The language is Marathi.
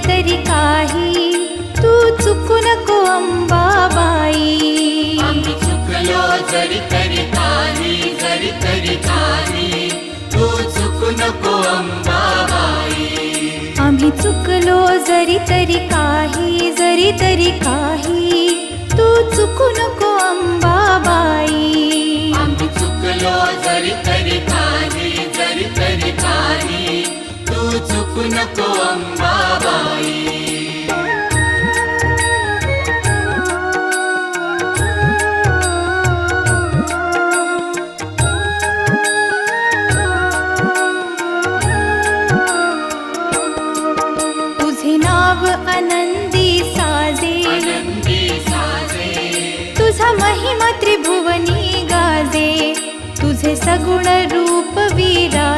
तरी काही, तू चुकू नको अंबाबाई. आम्ही चुकलो जरी तरी काही, जरी तरी काही, तू चुकू नको अंबाबाई. आम्ही चुकलो जरी तरी काही, जरी तरी काही, तू चुकू नको अंबाबाई. आम्ही चुकलो जरी तरी काही, जरी तरी काही, तू चुकू नको अंबाबाई. तुझे नाव आनंदी साजे, आनंदी साजे, तुझा महिमा त्रिभुवनी गाजे, तुझे सगुण रूप विराजे.